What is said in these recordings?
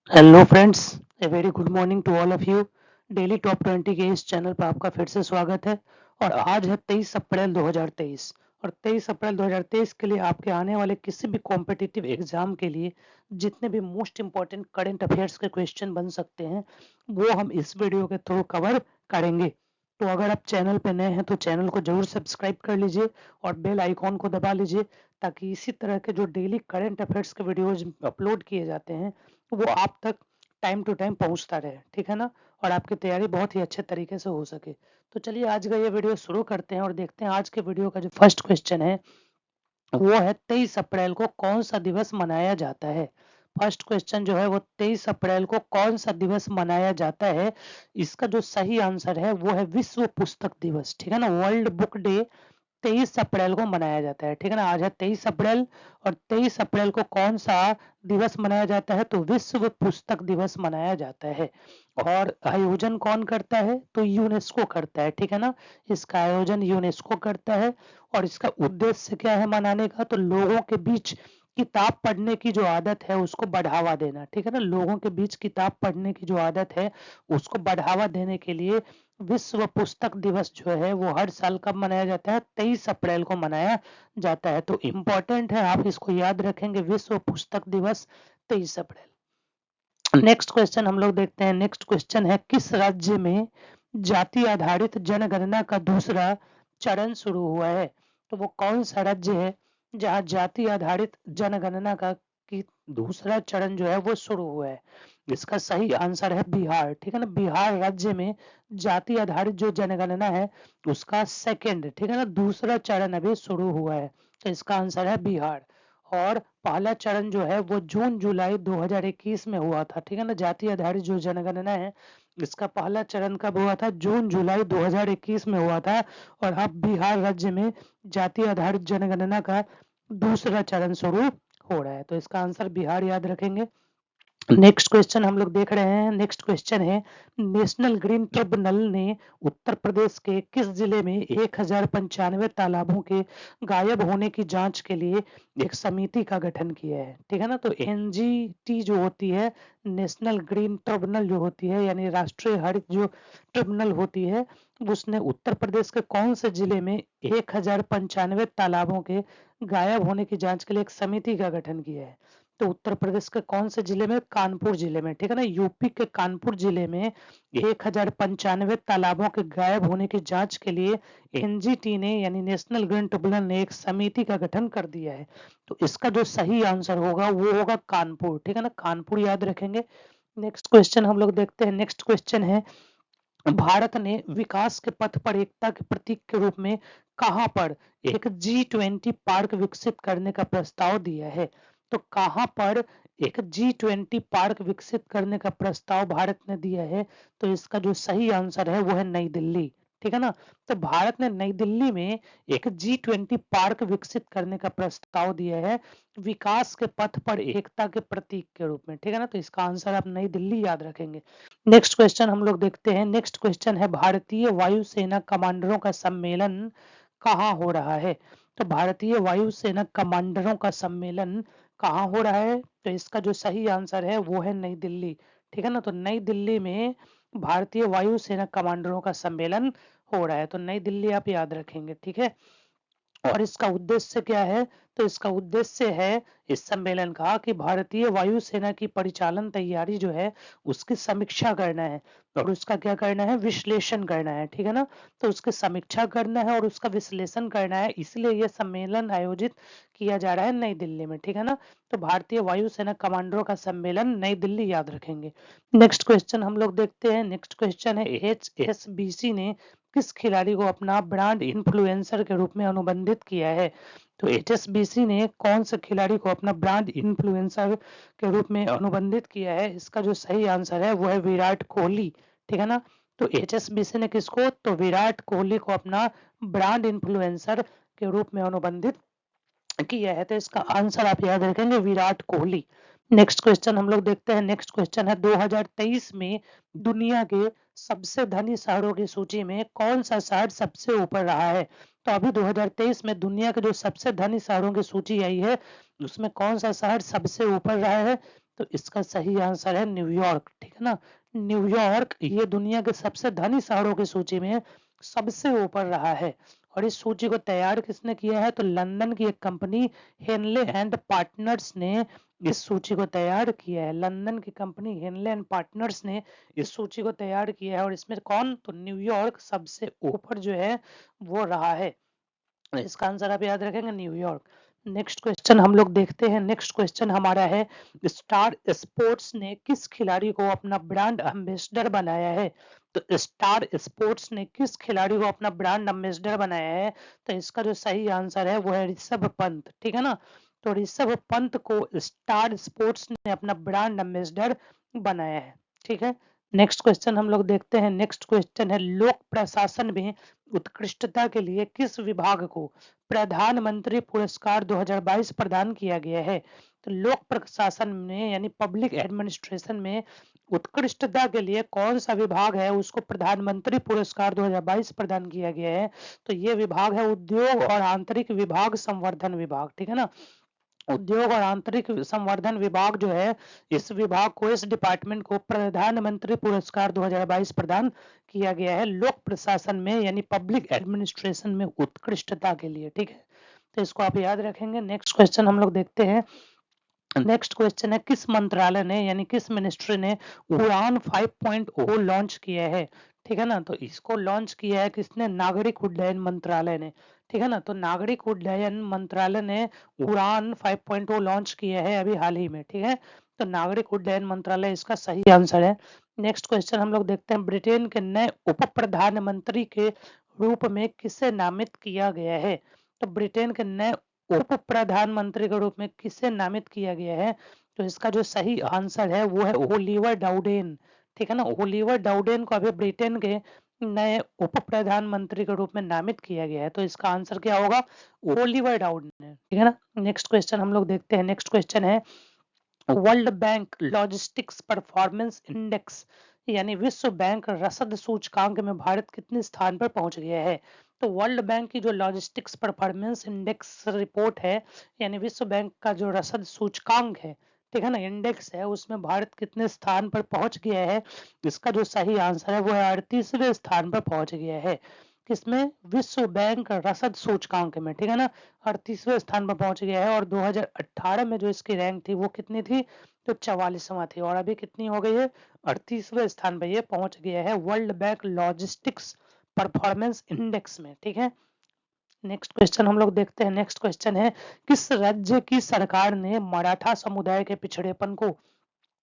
Hello friends, a very good morning to all of you. Daily top 20 के इस channel पर आपका फिर से स्वागत है। और आज है 23 अप्रैल 2023 और 23 अप्रैल 2023 के लिए आपके आने वाले किसी भी कॉम्पिटिटिव एग्जाम के लिए जितने भी मोस्ट इम्पोर्टेंट करंट अफेयर्स के क्वेश्चन बन सकते हैं वो हम इस वीडियो के थ्रू कवर करेंगे। तो अगर आप चैनल पर नए हैं तो चैनल को जरूर सब्सक्राइब कर लीजिए और बेल आइकॉन को दबा लीजिए, ताकि इसी तरह के जो डेली करंट अफेयर्स के वीडियोज अपलोड किए जाते हैं वो आप तक टाइम टू टाइम पहुंचता रहे, ठीक है ना। और आपकी तैयारी बहुत ही अच्छे तरीके से हो सके। तो चलिए आज का ये वीडियो शुरू करते हैं और देखते हैं आज के वीडियो का जो फर्स्ट क्वेश्चन है वो है 23 अप्रैल को कौन सा दिवस मनाया जाता है। फर्स्ट क्वेश्चन जो है वो 23 अप्रैल को कौन सा दिवस मनाया जाता है। इसका जो सही आंसर है वो है विश्व पुस्तक दिवस, ठीक है ना। वर्ल्ड बुक डे 23 अप्रैल को मनाया जाता है, ठीक है ना। आज है 23 अप्रैल और 23 अप्रैल को कौन सा दिवस मनाया जाता है, तो विश्व पुस्तक दिवस मनाया जाता है। और आयोजन कौन करता है, तो यूनेस्को करता है, ठीक है ना। इसका आयोजन यूनेस्को करता है। और इसका उद्देश्य क्या है मनाने का, तो लोगों के बीच किताब पढ़ने की जो आदत है उसको बढ़ावा देना, ठीक है ना। लोगों के बीच किताब पढ़ने की जो आदत है उसको बढ़ावा देने के लिए विश्व पुस्तक दिवस जो है वो हर साल कब मनाया जाता है, 23 अप्रैल को मनाया जाता है। तो इम्पोर्टेंट है, आप इसको याद रखेंगे, विश्व पुस्तक दिवस 23 अप्रैल। नेक्स्ट क्वेश्चन हम लोग देखते हैं। नेक्स्ट क्वेश्चन है किस राज्य में जाति आधारित जनगणना का दूसरा चरण शुरू हुआ है। तो वो कौन सा राज्य है जहां जाति आधारित जनगणना का की दूसरा चरण जो है वो शुरू हुआ है। इसका सही आंसर है बिहार, ठीक है ना। बिहार राज्य में जाति आधारित जो जनगणना है उसका सेकंड, ठीक है ना, दूसरा चरण अभी शुरू हुआ है। तो इसका आंसर है बिहार। और पहला चरण जो है वो जून जुलाई 2021 में हुआ था, ठीक है ना। जाति आधारित जो जनगणना है इसका पहला चरण कब हुआ था, जून जुलाई 2021 में हुआ था। और अब बिहार राज्य में जाति आधारित जनगणना का दूसरा चरण शुरू हो रहा है। तो इसका आंसर बिहार याद रखेंगे। नेक्स्ट क्वेश्चन हम लोग देख रहे हैं। नेक्स्ट क्वेश्चन है नेशनल ग्रीन ट्रिब्यूनल ने उत्तर प्रदेश के किस जिले में 1095 तालाबों के गायब होने की जांच के लिए एक समिति का गठन किया है, ठीक है ना। तो एनजीटी जो होती है, नेशनल ग्रीन ट्रिब्यूनल जो होती है, यानी राष्ट्रीय हरित जो ट्रिब्यूनल होती है, उसने उत्तर प्रदेश के कौन से जिले में 1095 तालाबों के गायब होने की जांच के लिए एक समिति का गठन किया है। तो उत्तर प्रदेश के कौन से जिले में, कानपुर जिले में, ठीक है ना। यूपी के कानपुर जिले में 1095 तालाबों के गायब होने की जांच के लिए एनजीटी ने यानी नेशनल ग्रीन ट्रिब्यूनल ने एक समिति का गठन कर दिया है। तो इसका जो सही आंसर होगा वो होगा कानपुर, ठीक है ना। कानपुर याद रखेंगे। नेक्स्ट क्वेश्चन हम लोग देखते हैं। नेक्स्ट क्वेश्चन है भारत ने विकास के पथ पर एकता के प्रतीक के रूप में कहां पर एक G20 पार्क विकसित करने का प्रस्ताव दिया है। तो कहां पर एक G20 पार्क विकसित करने का प्रस्ताव भारत ने दिया है, तो इसका जो सही आंसर है वो है नई दिल्ली, ठीक है ना। तो भारत ने नई दिल्ली में एक G20 पार्क विकसित करने का प्रस्ताव दिया है विकास के पथ पर एकता के प्रतीक के रूप में, ठीक है ना। तो इसका आंसर आप नई दिल्ली याद रखेंगे। नेक्स्ट क्वेश्चन हम लोग देखते हैं। नेक्स्ट क्वेश्चन है भारतीय वायुसेना कमांडरों का सम्मेलन कहाँ हो रहा है। तो भारतीय वायुसेना कमांडरों का सम्मेलन कहाँ हो रहा है, तो इसका जो सही आंसर है वो है नई दिल्ली, ठीक है ना। तो नई दिल्ली में भारतीय वायुसेना कमांडरों का सम्मेलन हो रहा है। तो नई दिल्ली आप याद रखेंगे, ठीक है। और इसका उद्देश्य क्या है, तो इसका उद्देश्य है इस सम्मेलन का कि भारतीय वायुसेना की परिचालन तैयारी जो है उसकी समीक्षा करना है और उसका क्या करना है, विश्लेषण करना है, ठीक है ना। तो उसकी समीक्षा करना है और उसका विश्लेषण करना है, इसलिए यह सम्मेलन आयोजित किया जा रहा है नई दिल्ली में, ठीक है ना। तो भारतीय वायुसेना कमांडरों का सम्मेलन नई दिल्ली याद रखेंगे। नेक्स्ट क्वेश्चन हम लोग देखते हैं। नेक्स्ट क्वेश्चन है HSBC ने किस खिलाड़ी को अपना ब्रांड इन्फ्लुएंसर के रूप में अनुबंधित किया है। तो HSBC ने कौन से खिलाड़ी को अपना ब्रांड इन्फ्लुएंसर के रूप में अनुबंधित किया है, इसका जो सही आंसर है वो है विराट कोहली, ठीक है ना। तो HSBC ने किसको, तो विराट कोहली को अपना ब्रांड इन्फ्लुएंसर के रूप में अनुबंधित किया है। तो इसका आंसर आप याद रखेंगे विराट कोहली। नेक्स्ट क्वेश्चन हम लोग देखते हैं। नेक्स्ट क्वेश्चन है 2023 में दुनिया के सबसे धनी शहरों की सूची में कौन सा शहर सबसे ऊपर रहा है। तो अभी 2023 में दुनिया के जो सबसे धनी शहरों की सूची आई है उसमें कौन सा शहर सबसे ऊपर रहा है, तो इसका सही आंसर है न्यूयॉर्क, ठीक है ना। न्यूयॉर्क ये दुनिया के सबसे धनी शहरों की सूची में सबसे ऊपर रहा है। और इस सूची को तैयार किसने किया है, तो लंदन की एक कंपनी हेनले एंड पार्टनर्स ने इस सूची को तैयार किया है। लंदन की कंपनी हेनले एंड पार्टनर्स ने इस सूची को तैयार किया है और इसमें कौन, तो न्यूयॉर्क सबसे ऊपर जो है वो रहा है। इसका आंसर आप याद रखेंगे न्यूयॉर्क। नेक्स्ट क्वेश्चन हम लोग देखते हैं। नेक्स्ट क्वेश्चन हमारा है, स्टार स्पोर्ट्स ने किस खिलाड़ी को अपना ब्रांड एम्बेसडर बनाया है। तो स्टार स्पोर्ट्स ने किस खिलाड़ी को अपना ब्रांड एम्बेसडर बनाया है, तो इसका जो सही आंसर है वो है ऋषभ पंत, ठीक है ना। तो ऋषभ पंत को स्टार स्पोर्ट्स ने अपना ब्रांड एम्बेसडर बनाया है, ठीक है। नेक्स्ट क्वेश्चन हम लोग देखते हैं। नेक्स्ट क्वेश्चन है, लोक प्रशासन में उत्कृष्टता के लिए किस विभाग को प्रधानमंत्री पुरस्कार 2022 प्रदान किया गया है। तो लोक प्रशासन में यानी पब्लिक एडमिनिस्ट्रेशन में उत्कृष्टता के लिए कौन सा विभाग है उसको प्रधानमंत्री पुरस्कार 2022 प्रदान किया गया है। तो ये विभाग है उद्योग और आंतरिक विभाग संवर्धन विभाग, ठीक है ना। उद्योग और आंतरिक संवर्धन विभाग जो है, इस विभाग को, इस डिपार्टमेंट को प्रधानमंत्री पुरस्कार 2022 प्रदान किया गया है लोक प्रशासन में यानी पब्लिक एडमिनिस्ट्रेशन में उत्कृष्टता के लिए, ठीक है। तो इसको आप याद रखेंगे। नेक्स्ट क्वेश्चन हम लोग देखते हैं। नेक्स्ट क्वेश्चन है, किस मंत्रालय ने यानी किस मिनिस्ट्री ने उड़ान 5.0 लॉन्च किया है, ठीक है ना। तो इसको लॉन्च किया है किसने, नागरिक उड्डयन मंत्रालय ने, ठीक है ना। तो नागरिक उड्डयन मंत्रालय ने उड़ान 5.0 लॉन्च किया है अभी हाल ही में, ठीक है। तो नागरिक उड्डयन मंत्रालय इसका सही आंसर है। नेक्स्ट क्वेश्चन हम लोग देखते हैं, ब्रिटेन के नए उप प्रधानमंत्री के रूप में किसे नामित किया गया है। तो ब्रिटेन के नए उप प्रधानमंत्री के रूप में किसे नामित किया गया है, तो इसका जो सही आंसर है वो है ओलिवर डाउडेन, ठीक है ना। ओलिवर डाउडेन को अभी ब्रिटेन के नए उप प्रधानमंत्री के रूप में नामित किया गया है। तो इसका आंसर क्या होगा, ओलिवर डाउडेन, ठीक है ना। नेक्स्ट क्वेश्चन हम लोग देखते हैं। नेक्स्ट क्वेश्चन है, world bank logistics performance index यानी विश्व बैंक रसद सूचकांक में भारत कितने स्थान पर पहुंच गया है। तो वर्ल्ड बैंक की जो लॉजिस्टिक्स परफॉर्मेंस इंडेक्स रिपोर्ट है यानी विश्व बैंक का जो रसद सूचकांक है, ठीक है ना, इंडेक्स है, उसमें भारत कितने स्थान पर पहुंच गया है। इसका जो सही आंसर है वो है 38वें स्थान पर पहुंच गया है। किसमें, विश्व बैंक रसद सूचकांक में, ठीक है ना, 38वें स्थान पर पहुंच गया है। और 2018 में जो इसकी रैंक थी वो कितनी थी, तो 44वां थी, और अभी कितनी हो गई है, 38वें स्थान पर ये पहुंच गया है world bank logistics performance index में, ठीक है। नेक्स्ट क्वेश्चन हम लोग देखते हैं। नेक्स्ट क्वेश्चन है, किस राज्य की सरकार ने मराठा समुदाय के पिछड़ेपन को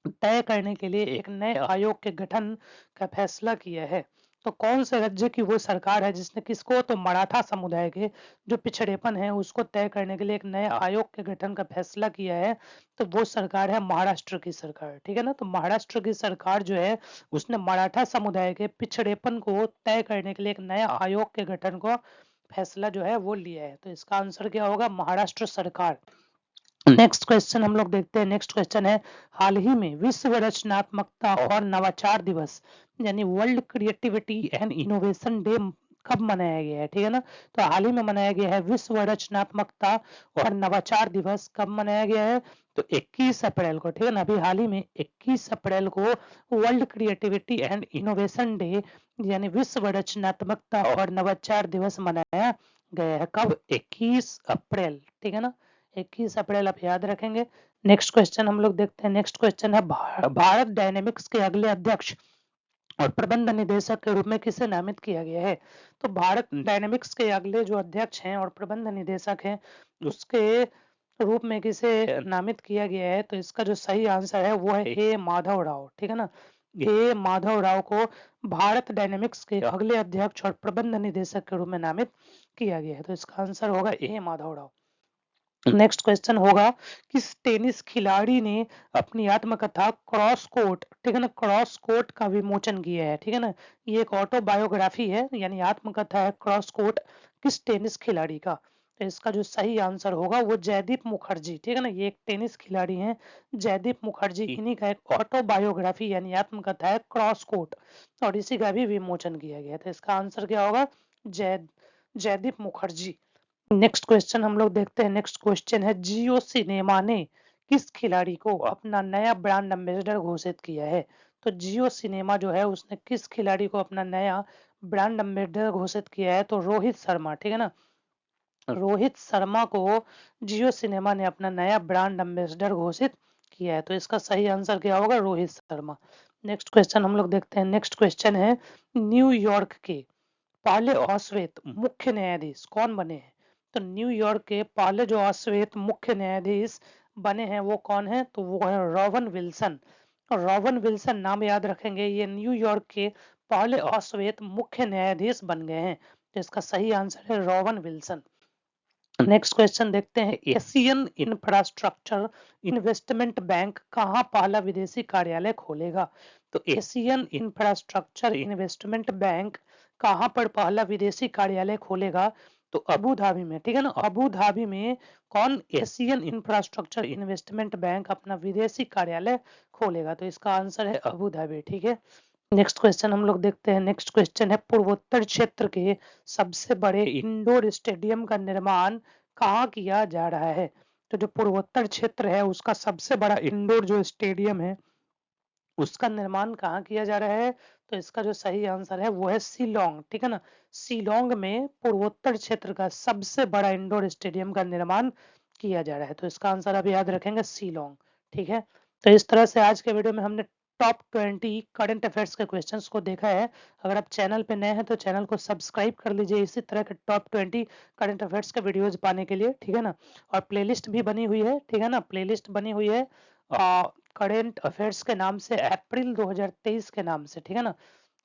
तय करने के लिए एक नए आयोग के गठन का फैसला किया है। तो कौन से राज्य की वो सरकार है जिसने किसको, तो मराठा समुदाय के जो पिछड़ेपन है उसको तय करने के लिए एक नए आयोग के गठन का फैसला किया है। तो वो सरकार है महाराष्ट्र की सरकार, ठीक है ना। तो महाराष्ट्र की सरकार जो है उसने मराठा समुदाय के पिछड़ेपन को तय करने के लिए एक नया आयोग के गठन को फैसला जो है वो लिया है। तो इसका आंसर क्या होगा, महाराष्ट्र सरकार। नेक्स्ट क्वेश्चन हम लोग देखते हैं। नेक्स्ट क्वेश्चन है, हाल ही में विश्व रचनात्मकता और नवाचार दिवस यानी world creativity and innovation day कब मनाया गया है, ठीक है ना। तो हाल ही में मनाया गया है विश्व रचनात्मकता और नवाचार दिवस। कब मनाया गया है, तो 21 अप्रैल को, ठीक है ना। अभी हाल ही में 21 अप्रैल को world creativity and innovation day यानी विश्व रचनात्मकता और नवाचार दिवस मनाया गया है। कब, 21 अप्रैल, ठीक है ना। 21 अप्रैल आप याद रखेंगे। नेक्स्ट क्वेश्चन हम लोग देखते हैं। नेक्स्ट क्वेश्चन है, भारत डायनेमिक्स के अगले अध्यक्ष और प्रबंध निदेशक के रूप में किसे नामित किया गया है। तो भारत डायनेमिक्स के अगले जो अध्यक्ष हैं और प्रबंध निदेशक हैं उसके रूप में किसे नामित किया गया है। तो इसका जो सही आंसर है वो है ए माधव राव, ठीक है ना। ए माधव राव को भारत डायनेमिक्स के अगले अध्यक्ष और प्रबंध निदेशक के रूप में नामित किया गया है। तो इसका आंसर होगा ए माधव राव। नेक्स्ट क्वेश्चन होगा, किस टेनिस खिलाड़ी ने अपनी आत्मकथा क्रॉस कोर्ट, ठीक है ना, क्रॉस कोर्ट का विमोचन किया है, ठीक है ना। ये एक ऑटोबायोग्राफी है यानी आत्मकथा है क्रॉस कोर्ट, किस टेनिस खिलाड़ी का। तो इसका जो सही आंसर होगा वो जयदीप मुखर्जी, ठीक है ना। ये एक टेनिस खिलाड़ी हैं जयदीप मुखर्जी, इन्हीं का एक ऑटोबायोग्राफी यानी आत्मकथा है क्रॉस कोर्ट और इसी का भी विमोचन किया गया। तो इसका आंसर क्या होगा, जयदीप मुखर्जी। नेक्स्ट क्वेश्चन हम लोग देखते हैं। नेक्स्ट क्वेश्चन है, जियो सिनेमा ने किस खिलाड़ी को अपना नया ब्रांड एम्बेसडर घोषित किया है? तो जियो सिनेमा जो है उसने किस खिलाड़ी को अपना नया ब्रांड एम्बेसडर घोषित किया है? तो रोहित शर्मा, ठीक है ना? रोहित शर्मा को जियो सिनेमा ने अपना नया ब्रांड एम्बेसडर घोषित किया है। तो इसका सही आंसर क्या होगा? रोहित शर्मा। नेक्स्ट क्वेश्चन हम लोग देखते हैं। नेक्स्ट क्वेश्चन है, न्यूयॉर्क के पहले अश्वेत मुख्य न्यायाधीश कौन बने हैं? तो न्यूयॉर्क के पहले जो अश्वेत मुख्य न्यायाधीश बने हैं वो कौन है? तो वो है रॉबर्ट विल्सन। रॉबर्ट विल्सन नाम याद रखेंगे, ये न्यूयॉर्क के पहले अश्वेत मुख्य न्यायाधीश बन गए हैं। तो इसका सही आंसर है रॉबर्ट विल्सन। नेक्स्ट क्वेश्चन देखते हैं, एशियन इंफ्रास्ट्रक्चर इन्वेस्टमेंट बैंक कहाँ पहला विदेशी कार्यालय खोलेगा? तो एशियन इंफ्रास्ट्रक्चर इन्वेस्टमेंट बैंक कहाँ पर पहला विदेशी कार्यालय खोलेगा? तो अबू धाबी में, ठीक है ना? अबू धाबी में कौन एशियन इंफ्रास्ट्रक्चर इन्वेस्टमेंट बैंक अपना विदेशी कार्यालय खोलेगा? तो इसका आंसर है अबू धाबी, ठीक है। नेक्स्ट क्वेश्चन हम लोग देखते हैं। नेक्स्ट क्वेश्चन है, पूर्वोत्तर क्षेत्र के सबसे बड़े इंडोर स्टेडियम का निर्माण कहाँ किया जा रहा है? तो जो पूर्वोत्तर क्षेत्र है उसका सबसे बड़ा इंडोर जो स्टेडियम है उसका निर्माण कहाँ किया जा रहा है? तो इसका जो सही आंसर है वो है शिलोंग, ठीक है ना? शिलोंग में पूर्वोत्तर क्षेत्र का सबसे बड़ा इंडोर स्टेडियम का निर्माण किया जा रहा है। तो इसका आंसर आप याद रखेंगे शिलोंग, ठीक है। तो इस तरह से आज के वीडियो में हमने टॉप 20 करंट अफेयर्स के क्वेश्चंस को देखा है। अगर आप चैनल पे नए हैं तो चैनल को सब्सक्राइब कर लीजिए इसी तरह के टॉप 20 करंट अफेयर्स के वीडियोज पाने के लिए, ठीक है ना? और प्लेलिस्ट भी बनी हुई है, ठीक है ना? प्लेलिस्ट बनी हुई है करंट अफेयर्स के नाम से, अप्रैल 2023 के नाम से, ठीक है ना?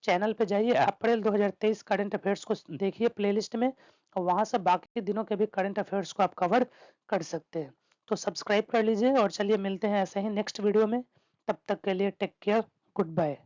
चैनल पे जाइए, अप्रैल 2023 करंट अफेयर्स को देखिए प्लेलिस्ट में, और वहां से बाकी दिनों के भी करंट अफेयर्स को आप कवर कर सकते हैं। तो सब्सक्राइब कर लीजिए और चलिए मिलते हैं ऐसे ही नेक्स्ट वीडियो में। तब तक के लिए टेक केयर, गुड बाय।